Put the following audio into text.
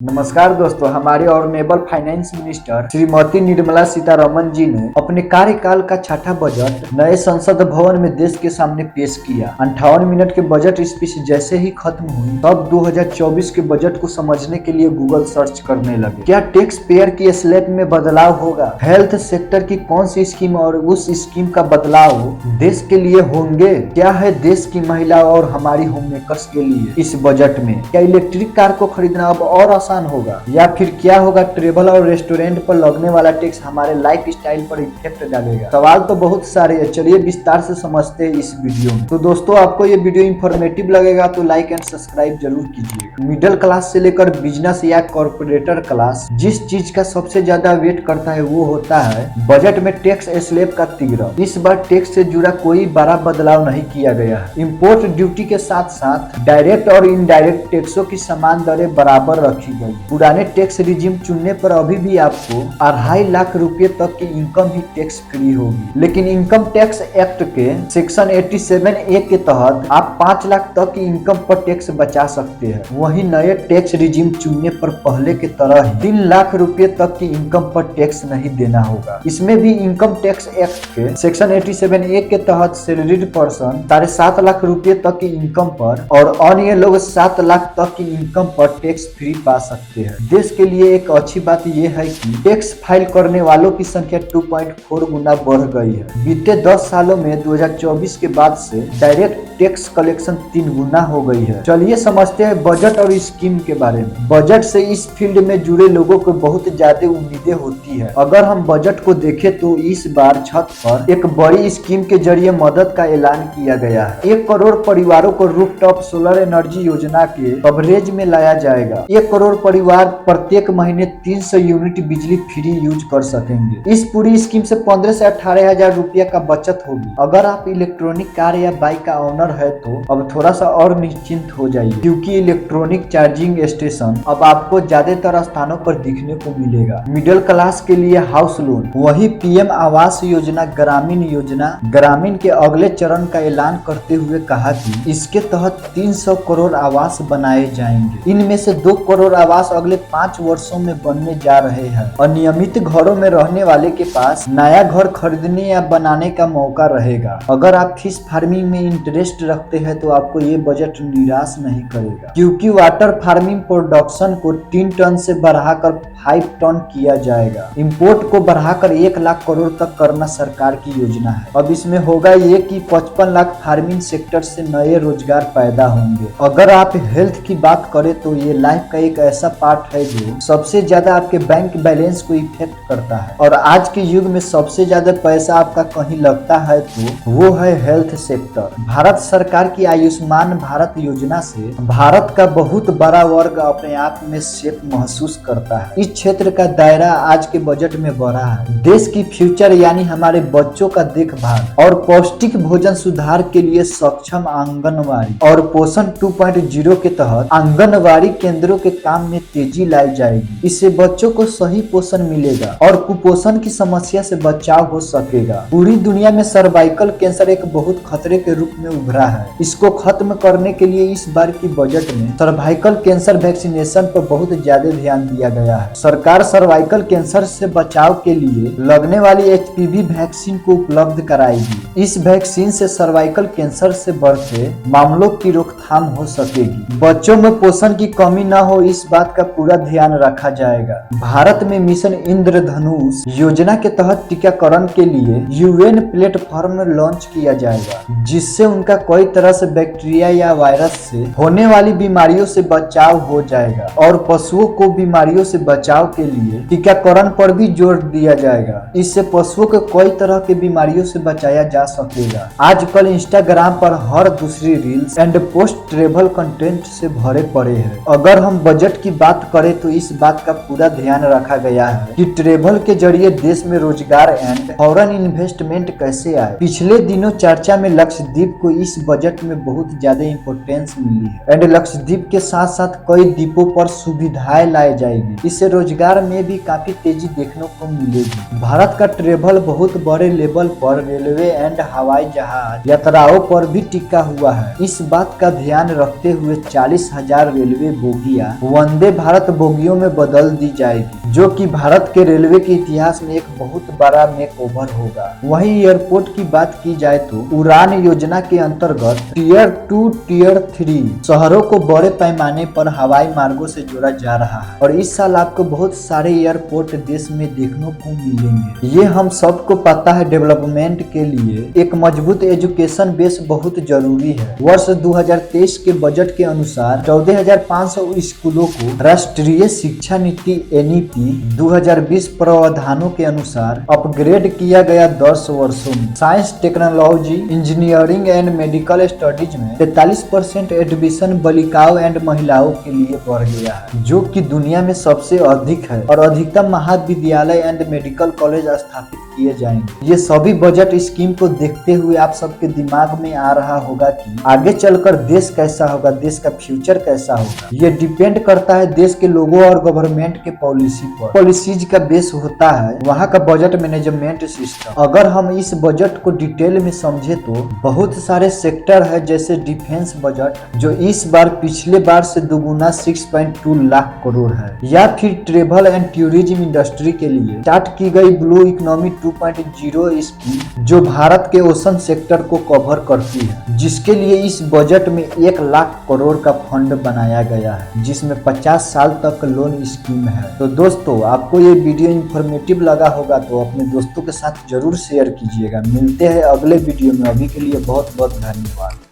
नमस्कार दोस्तों, हमारे honourable finance minister Shrimati Nirmala Sitharaman ji ने अपने कार्यकाल का छठा बजट नए संसद भवन में देश के सामने पेश किया। 58 मिनट के बजट स्पीच जैसे ही खत्म हुई तब 2024 के बजट को समझने के लिए गूगल सर्च करने लगे। क्या टैक्स पेयर की स्लैब में बदलाव होगा? हेल्थ सेक्टर की कौन सी स्कीम और उस स्कीम का बदलाव देश के लिए होंगे? क्या है देश की महिला और हमारी होम मेकर्स के लिए इस बजट में? क्या इलेक्ट्रिक कार को खरीदना अब और आसान होगा, या फिर क्या होगा ट्रेवल और रेस्टोरेंट पर लगने वाला टैक्स हमारे लाइफ स्टाइल पर इफेक्ट डालेगा? सवाल तो बहुत सारे हैं, चलिए विस्तार से समझते हैं इस वीडियो में। तो दोस्तों, आपको ये वीडियो इंफॉर्मेटिव लगेगा तो लाइक एंड सब्सक्राइब जरूर कीजिएगा। मिडिल क्लास से लेकर बिजनेस या कॉर्पोरेटर क्लास जिस चीज का सबसे ज्यादा वेट करता है वो होता है बजट में टैक्स स्लैब का तिगड़ा। इस बार टैक्स से जुड़ा कोई बड़ा बदलाव नहीं किया गया है। इम्पोर्ट ड्यूटी के साथ साथ डायरेक्ट और इनडायरेक्ट टैक्सों की समान दरें बराबर रखी गई। पुराने टैक्स रिजिम चुनने पर अभी भी आपको 2.5 लाख रुपए तक की इनकम ही टैक्स फ्री होगी, लेकिन इनकम टैक्स एक्ट के सेक्शन 87A के तहत आप 5 लाख तक की इनकम पर टैक्स बचा सकते हैं। वहीं नए टैक्स रिजिम चुनने पर पहले के तरह ही 3 लाख रुपए तक की इनकम पर टैक्स नहीं देना होगा। इसमें भी इनकम टैक्स एक्ट के सेक्शन 87A के तहत सैलरीड पर्सन 7.5 लाख रुपए तक की इनकम पर और अन्य लोग 7 लाख तक की इनकम पर टैक्स फ्री पा सकते हैं। देश के लिए एक अच्छी बात यह है कि टैक्स फाइल करने वालों की संख्या 2.4 गुना बढ़ गई है। बीते 10 सालों में 2024 के बाद से डायरेक्ट टैक्स कलेक्शन 3 गुना हो गई है। चलिए समझते हैं बजट और स्कीम के बारे में। बजट से इस फील्ड में जुड़े लोगों को बहुत ज्यादा उम्मीदें होती है। अगर हम बजट को देखें तो इस बार छत पर एक बड़ी स्कीम के जरिए मदद का ऐलान किया गया है। 1 करोड़ परिवारों को रूफटॉप सोलर एनर्जी योजना के कवरेज में लाया जाएगा। 1 करोड़ परिवार प्रत्येक महीने 300 यूनिट बिजली फ्री यूज कर सकेंगे। इस पूरी स्कीम से 15 से 18 हजार रुपया का बचत होगी। अगर आप इलेक्ट्रॉनिक कार या बाइक का ओनर है तो अब थोड़ा सा और निश्चिंत हो जाइए, क्योंकि इलेक्ट्रॉनिक चार्जिंग स्टेशन अब आपको ज्यादातर स्थानों पर दिखने को मिलेगा। मिडिल क्लास के लिए हाउस लोन, वही पीएम आवास योजना ग्रामीण के अगले चरण का ऐलान करते हुए कहा कि इसके तहत 300 करोड़ आवास बनाए जाएंगे। इनमें से 2 करोड़ आवास अगले 5 वर्षों में बनने जा रहे हैं। अनियमित घरों में रहने वाले के पास नया घर खरीदने या बनाने का मौका रहेगा। अगर आप फिश फार्मिंग में इंटरेस्ट रखते हैं तो आपको ये बजट निराश नहीं करेगा, क्योंकि वाटर फार्मिंग प्रोडक्शन को 3 टन से बढ़ाकर 5 टन किया जाएगा। इंपोर्ट को बढ़ाकर 1 लाख करोड़ तक करना सरकार की योजना है। अब इसमें होगा ये कि 55 लाख फार्मिंग सेक्टर से नए रोजगार पैदा होंगे। अगर आप हेल्थ की बात करें तो ये लाइफ का एक ऐसा पार्ट है जो सबसे ज्यादा आपके बैंक बैलेंस को इफेक्ट करता है, और आज के युग में सबसे ज्यादा पैसा आपका कहीं लगता है तो वो है हेल्थ सेक्टर। भारत सरकार की आयुष्मान भारत योजना से भारत का बहुत बड़ा वर्ग अपने आप में सेफ महसूस करता है। इस क्षेत्र का दायरा आज के बजट में बढ़ा है। देश की फ्यूचर यानी हमारे बच्चों का देखभाल और पौष्टिक भोजन सुधार के लिए सक्षम आंगनवाड़ी और पोषण 2.0 के तहत आंगनवाड़ी केंद्रों के काम में तेजी लाई जाएगी। इससे बच्चों को सही पोषण मिलेगा और कुपोषण की समस्या से बचाव हो सकेगा। पूरी दुनिया में सर्वाइकल कैंसर एक बहुत खतरे के रूप में उभरा है। इसको खत्म करने के लिए इस बार की बजट में सर्वाइकल कैंसर वैक्सीनेशन पर बहुत ज्यादा ध्यान दिया गया है। सरकार सर्वाइकल कैंसर से बचाव के लिए लगने वाली HPV वैक्सीन को उपलब्ध कराएगी। इस वैक्सीन से सर्वाइकल कैंसर से बढ़ते मामलों की रोकथाम हो सकेगी। बच्चों में पोषण की कमी न हो, इस बात का पूरा ध्यान रखा जाएगा। भारत में मिशन इंद्रधनुष योजना के तहत टीकाकरण के लिए UN प्लेटफॉर्म लॉन्च किया जाएगा, जिससे उनका कोई तरह से बैक्टीरिया या वायरस से होने वाली बीमारियों से बचाव हो जाएगा, और पशुओं को बीमारियों से बचाव के लिए टीकाकरण पर भी जोर दिया जाएगा। इससे पशुओं को कोई तरह की बीमारियों से बचाया जा सकेगा। आजकल इंस्टाग्राम पर हर दूसरी reels and post travel content से भरे पड़े हैं। अगर हम बजट की बात करें तो इस बात का पूरा ध्यान रखा गया है कि ट्रेवल के जरिए देश में रोजगार एंड फॉरेन इन्वेस्टमेंट कैसे आए। पिछले दिनों चर्चा में लक्षद्वीप को इस बजट में बहुत ज्यादा इंपोर्टेंस मिली है, एंड लक्षद्वीप के साथ साथ कई द्वीपों पर सुविधाएं लाई जाएगी। इससे रोजगार में भी काफी तेजी देखने को मिलेगी। भारत का ट्रेवल बहुत बड़े लेवल पर रेलवे एंड हवाई जहाज यात्राओं पर भी टिका हुआ है। इस बात का ध्यान रखते हुए 40,000 रेलवे बोगियां वंदे भारत बोगियों में बदल दी जाएगी, जो कि भारत के रेलवे के इतिहास में एक बहुत बड़ा मेकओवर होगा। वहीं एयरपोर्ट की बात की जाए तो उड़ान योजना के अंतर्गत टियर 2, टियर 3 शहरों को बड़े पैमाने पर हवाई मार्गों से जोड़ा जा रहा है और इस साल आपको बहुत सारे एयरपोर्ट देश में देखने को मिलेंगे। ये हम सबको पता है। डेवलपमेंट के लिए एक मजबूत एजुकेशन बेस बहुत जरूरी है। वर्ष 2023 के बजट के अनुसार 14,500 स्कूलों को राष्ट्रीय शिक्षा नीति NEP 2020 प्रावधानों के अनुसार अपग्रेड किया गया 10 वर्षों में। Science, technology, engineering and medical studies में 43% एडमिशन बालिकाओं एंड महिलाओं के लिए बढ़ गया है, जो कि दुनिया में सबसे अधिक है और अधिकतम महाविद्यालय एंड मेडिकल कॉलेज स्थापित किए जाएंगे। ये सभी बजट स्कीम को देखते हुए आप सबके दिमाग में आ रहा होगा कि आगे चलकर देश कैसा होगा, देश का फ्यूचर कैसा होगा। ये डिपेंड करता है देश के लोगों और गवर्नमेंट के पॉलिसी पर। पॉलिसीज का बेस होता है वहाँ का बजट मैनेजमेंट सिस्टम। अगर हम इस बजट को डिटेल में समझे तो बहुत सारे सेक्टर है, जैसे डिफेंस बजट जो इस बार पिछले बार से दोगुना 6.2 लाख करोड़ है, या फिर ट्रेवल एंड टूरिज्म इंडस्ट्री के लिए स्टार्ट की गई ब्लू इकोनॉमी 2.0 स्कीम जो भारत के ओशन सेक्टर को कवर करती है, जिसके लिए इस बजट में 1 लाख करोड़ का फंड बनाया गया है, जिसमें 50 साल तक लोन स्कीम है। तो दोस्तों, आपको ये वीडियो इंफॉर्मेटिव लगा होगा तो अपने दोस्तों के साथ जरूर शेयर कीजिएगा। मिलते हैं अगले वीडियो में। अभी के लिए बहुत बहुत धन्यवाद।